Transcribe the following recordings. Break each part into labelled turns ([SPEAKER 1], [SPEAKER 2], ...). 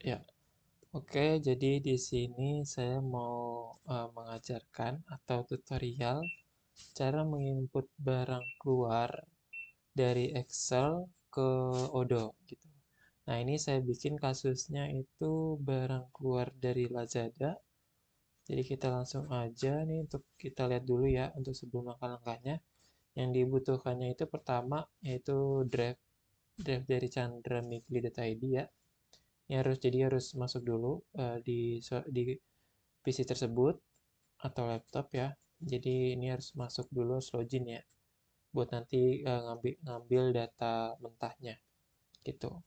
[SPEAKER 1] Ya, oke. Jadi di sini saya mau mengajarkan atau tutorial cara menginput barang keluar dari Excel ke Odoo gitu. Nah, ini saya bikin kasusnya itu barang keluar dari Lazada. Jadi kita langsung aja nih untuk kita lihat dulu ya untuk sebelum langkah-langkahnya. Yang dibutuhkannya itu pertama yaitu drive dari chandramigli.id ya. Ini harus masuk dulu di PC tersebut atau laptop ya. Jadi ini harus masuk dulu, harus login ya, buat nanti ngambil data mentahnya gitu.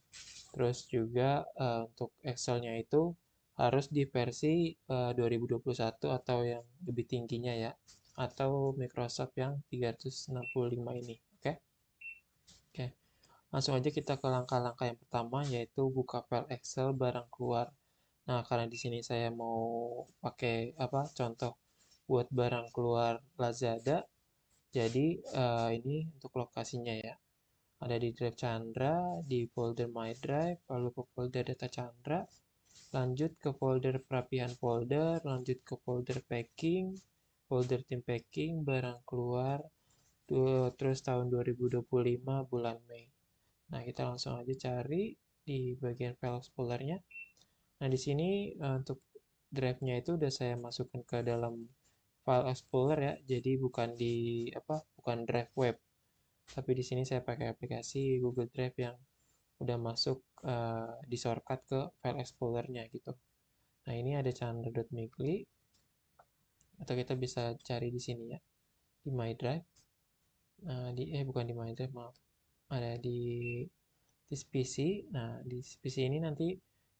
[SPEAKER 1] Terus juga untuk Excel-nya itu harus di versi 2021 atau yang lebih tingginya ya, atau Microsoft yang 365 ini. Oke? Oke. Langsung aja kita ke langkah-langkah yang pertama yaitu buka file Excel barang keluar. Nah, karena di sini saya mau pakai contoh buat barang keluar Lazada, jadi ini untuk lokasinya ya. Ada di Drive Chandra, di folder My Drive, lalu ke folder Data Chandra, lanjut ke folder perapian folder, lanjut ke folder packing, folder tim packing, barang keluar, terus tahun 2025 bulan Mei. Nah, kita langsung aja cari di bagian file explorer-nya. Nah, di sini untuk drive-nya itu udah saya masukkan ke dalam file explorer ya. Jadi bukan drive web. Tapi di sini saya pakai aplikasi Google Drive yang udah masuk di shortcut ke file explorer-nya gitu. Nah, ini ada chandra.migli atau kita bisa cari di sini ya, di My Drive. Nah, bukan di My Drive, maaf. Ada di disk PC. Nah, di PC ini nanti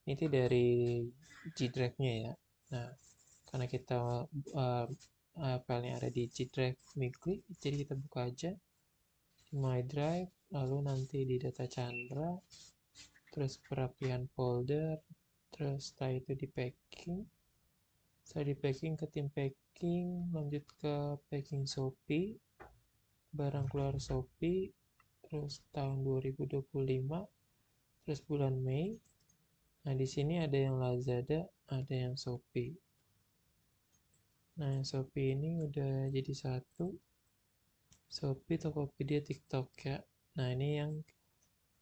[SPEAKER 1] ini dari G Drive-nya ya. Nah, karena kita uh, filenya ada di G Drive Migli, jadi kita buka aja di My Drive, lalu nanti di Data Chandra, terus perapian folder, terus setelah itu di packing, setelah di packing ke tim packing, lanjut ke packing Shopee, barang keluar Shopee, terus tahun 2025, terus bulan Mei. Nah, di sini ada yang Lazada, ada yang Shopee. Nah, yang Shopee ini udah jadi satu. Shopee, Tokopedia, TikTok ya. Nah, ini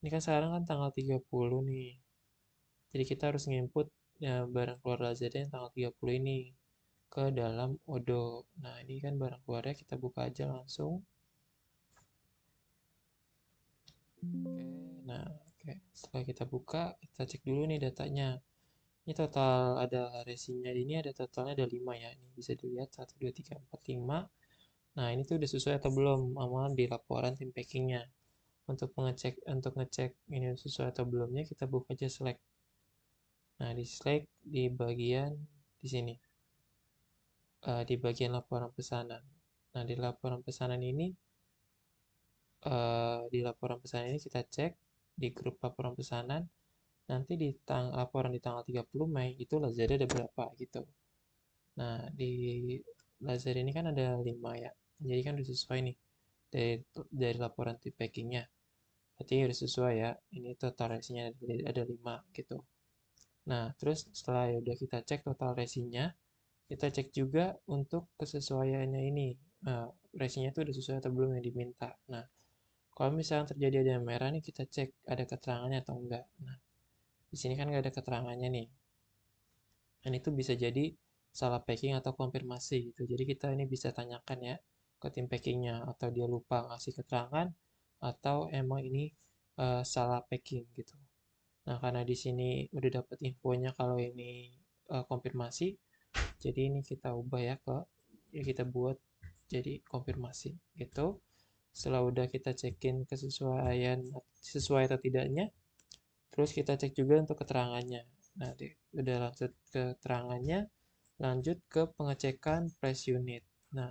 [SPEAKER 1] kan sekarang kan tanggal 30 nih. Jadi kita harus nginput ya, barang keluar Lazada yang tanggal 30 ini ke dalam Odoo. Nah, ini kan barang keluarnya kita buka aja langsung. Oke, nah, oke. Setelah kita buka, kita cek dulu nih datanya. Ini total ada resinya ini ada totalnya ada 5 ya. Ini bisa dilihat 1 2 3 4 5. Nah, ini tuh udah sesuai atau belum sama di laporan tim packingnya. Untuk ngecek ini sesuai atau belumnya kita buka aja Slack. Nah, di Slack di bagian di sini di bagian laporan pesanan. Nah, di laporan pesanan ini kita cek di grup laporan pesanan. Nanti di laporan di tanggal 30 Mei itu Lazada ada berapa gitu. Nah, di Lazada ini kan ada 5 ya. Jadi kan udah sesuai nih dari laporan tip packingnya. Berarti udah sesuai ya. Ini total resinya ada 5 gitu. Nah, terus setelah ya udah kita cek total resinya, kita cek juga untuk kesesuaiannya ini. Nah, resinya itu udah sesuai atau belum yang diminta. Nah, kalau misalnya terjadi ada yang merah nih, kita cek ada keterangannya atau enggak. Nah, di sini kan nggak ada keterangannya nih. Dan itu bisa jadi salah packing atau konfirmasi gitu. Jadi kita ini bisa tanyakan ya ke tim packingnya atau dia lupa ngasih keterangan atau emang ini salah packing gitu. Nah, karena di sini udah dapat infonya kalau ini konfirmasi, jadi ini kita ubah ya kita buat jadi konfirmasi gitu. Setelah udah kita cekin kesesuaian sesuai atau tidaknya, terus kita cek juga untuk keterangannya. Nah, udah lanjut ke keterangannya, lanjut ke pengecekan press unit. Nah,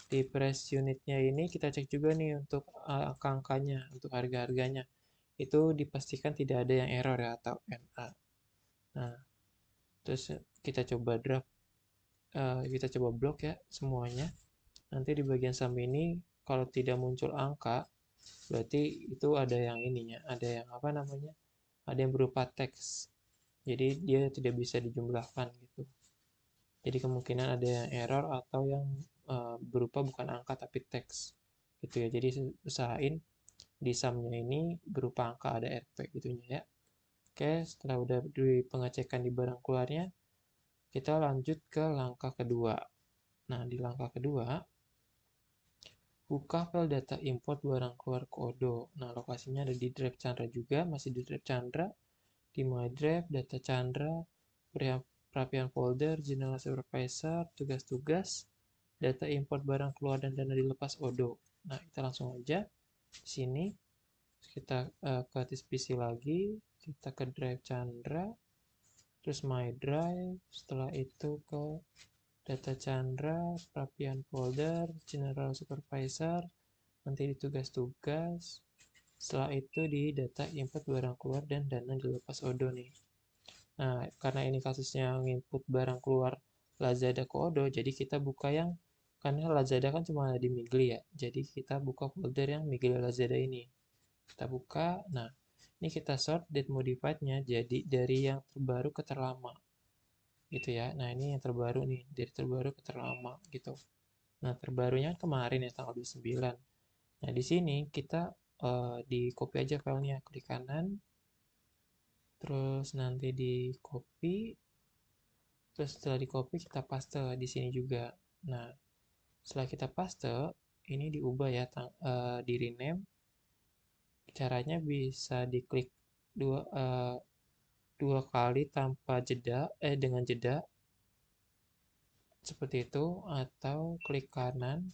[SPEAKER 1] di press unitnya ini kita cek juga nih untuk angka-angkanya, untuk harga-harganya. Itu dipastikan tidak ada yang error ya atau NA. Nah, terus kita coba blok ya semuanya. Nanti di bagian sum ini kalau tidak muncul angka, berarti itu ada yang ininya, ada yang apa namanya? Ada yang berupa teks. Jadi dia tidak bisa dijumlahkan gitu. Jadi kemungkinan ada yang error atau yang berupa bukan angka tapi teks gitu ya. Jadi usahain di sumnya ini berupa angka, ada RP gitunya ya. Oke, setelah udah di pengecekan di barang keluarnya, kita lanjut ke langkah kedua. Nah, di langkah kedua, buka file data import barang keluar ke Odoo. Nah, lokasinya ada di drive Chandra juga, masih di drive Chandra, di My Drive, data Chandra, perapian folder, General Supervisor, tugas-tugas, data import barang keluar dan dana dilepas Odoo. Nah, kita langsung aja di sini kita ke PC lagi, kita ke drive Chandra, terus My Drive, setelah itu ke data Chandra, perapian folder, General Supervisor, nanti di tugas-tugas, setelah itu di data input barang keluar dan dana dilepas Odoo nih. Nah, karena ini kasusnya nginput barang keluar Lazada ke Odoo, jadi kita buka yang, karena Lazada kan cuma ada di Migli ya, jadi kita buka folder yang Migli Lazada ini. Kita buka, nah ini kita sort date modified-nya jadi dari yang terbaru ke terlama gitu ya. Nah, ini yang terbaru nih, dari terbaru ke terlama gitu. Nah, terbarunya kemarin ya tanggal 29. Nah, di sini kita di copy aja filenya, klik kanan, terus nanti di copy, terus setelah di copy kita paste di sini juga. Nah, setelah kita paste, ini diubah ya, di rename. Caranya bisa diklik dua kali tanpa jeda, dengan jeda seperti itu, atau klik kanan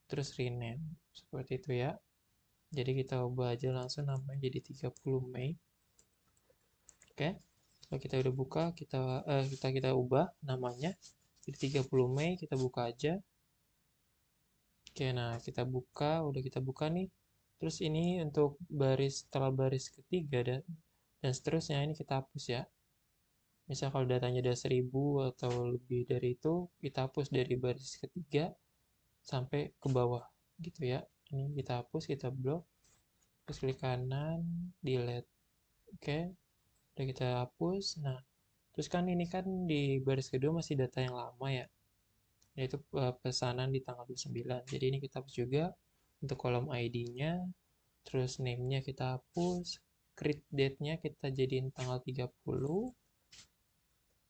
[SPEAKER 1] terus rename seperti itu ya. Jadi kita ubah aja langsung namanya jadi 30 Mei. Oke. Kalau kita udah buka, kita ubah namanya jadi 30 Mei, kita buka aja. Oke, nah udah kita buka nih. Terus ini untuk setelah baris ketiga dan seterusnya ini kita hapus ya. Misal kalau datanya ada 1000 atau lebih dari itu, kita hapus dari baris ketiga sampai ke bawah gitu ya. Ini kita hapus, kita blok, terus klik kanan, delete. Oke, udah kita hapus. Nah, terus kan ini kan di baris kedua masih data yang lama ya, yaitu pesanan di tanggal 29. Jadi ini kita hapus juga untuk kolom ID-nya, terus name-nya kita hapus, create date-nya kita jadiin tanggal 30,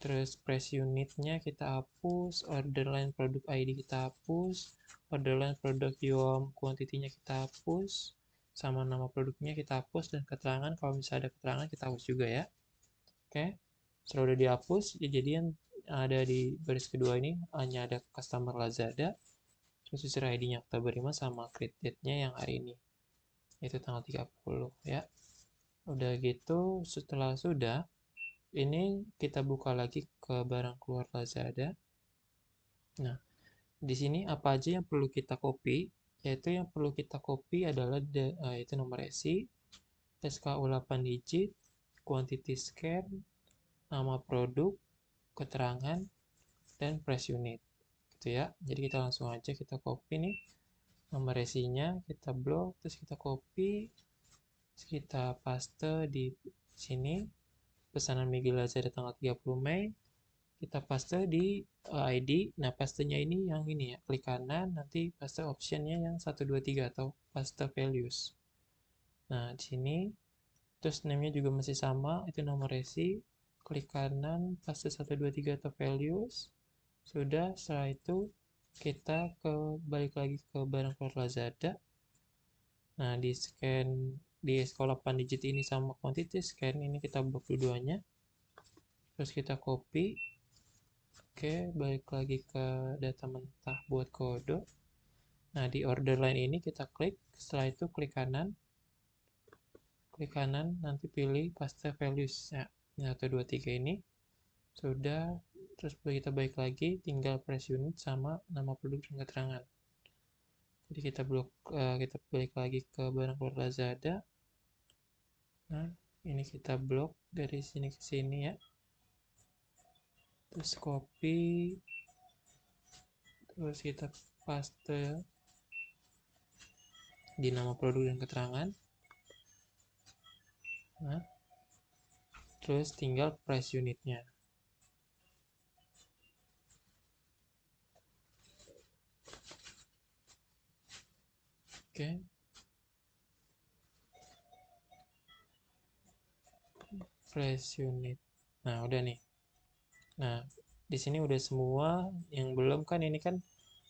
[SPEAKER 1] terus price unit-nya kita hapus, order line produk ID kita hapus, order line produk UOM quantity-nya kita hapus, sama nama produknya kita hapus, dan keterangan kalau misalnya ada keterangan kita hapus juga ya. Oke, setelah udah dihapus, ya jadi yang ada di baris kedua ini hanya ada customer Lazada, terus user ID-nya Oktober 5 sama create date-nya yang hari ini, yaitu tanggal 30 ya. Udah gitu, setelah sudah, ini kita buka lagi ke barang keluar Lazada. Nah, di sini apa aja yang perlu kita copy? Yaitu yang perlu kita copy adalah itu nomor resi, SKU 8 digit, quantity scan, nama produk, keterangan, dan price unit. Gitu ya. Jadi kita langsung aja kita copy nih nomor resinya, kita blok, terus kita copy, terus kita paste di sini pesanan Migi Lazada tanggal 30 Mei, kita paste di ID. Nah, pastenya ini yang ini ya, klik kanan, nanti paste optionnya yang 123 atau paste values. Nah, di sini terus name-nya juga masih sama, itu nomor resi, klik kanan, paste 123 atau values. Sudah, setelah itu kita balik lagi ke barang keluar Lazada. Nah, di scan di sekolah 8 digit ini sama quantity scan ini kita blok dua-duanya. Terus kita copy. Oke, balik lagi ke data mentah buat kode. Nah, di order line ini kita klik, setelah itu klik kanan, nanti pilih paste values ya. Ini 1, 2, 3 ini. Sudah, terus kita balik lagi, tinggal press unit sama nama produk dan keterangan. Jadi kita balik lagi ke barang keluar Lazada. Nah, ini kita blok dari sini ke sini ya. Terus copy, terus kita paste di nama produk dan keterangan. Nah, Terus tinggal price unitnya. Oke. Price unit. Nah, udah nih. Nah, di sini udah semua. Yang belum kan ini kan,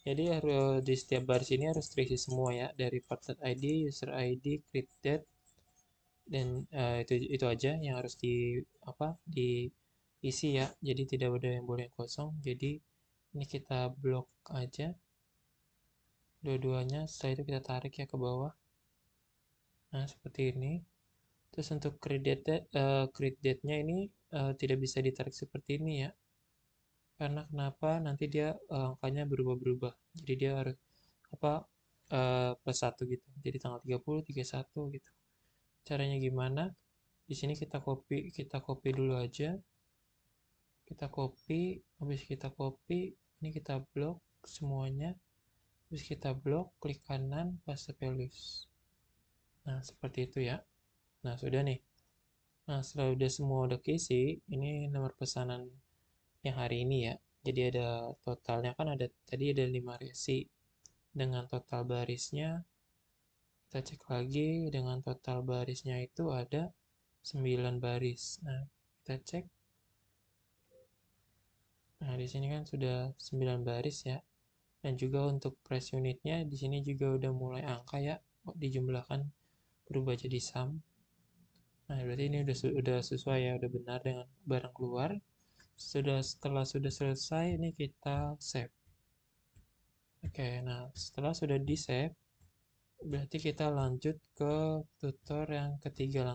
[SPEAKER 1] jadi harus di setiap baris ini harus terisi semua ya, dari partner ID, user ID, create date, dan itu aja yang harus diisi ya. Jadi tidak ada yang boleh kosong. Jadi ini kita blok aja dua-duanya. Setelah itu kita tarik ya ke bawah. Nah, seperti ini. Terus untuk create date-nya ini tidak bisa ditarik seperti ini ya. Karena kenapa? Nanti dia angkanya berubah-berubah. Jadi dia harus apa plus 1 gitu. Jadi tanggal 30, 31 gitu. Caranya gimana? Di sini kita copy dulu aja. Kita copy, habis kita copy, ini kita blok semuanya. Habis kita blok, klik kanan, paste values. Nah, seperti itu ya. Nah, sudah nih. Nah, setelah udah semua udah keisi, ini nomor pesanan yang hari ini ya. Jadi ada totalnya kan tadi ada 5 resi dengan total barisnya. Kita cek lagi dengan total barisnya itu ada 9 baris. Nah, kita cek. Nah, di sini kan sudah 9 baris ya. Dan juga untuk price unitnya di sini juga udah mulai angka ya. Dijumlahkan berubah jadi sum. Nah, berarti ini udah sesuai ya, udah benar dengan barang keluar. Setelah sudah selesai, ini kita save. Oke, nah setelah sudah di save, berarti kita lanjut ke tutor yang ketiga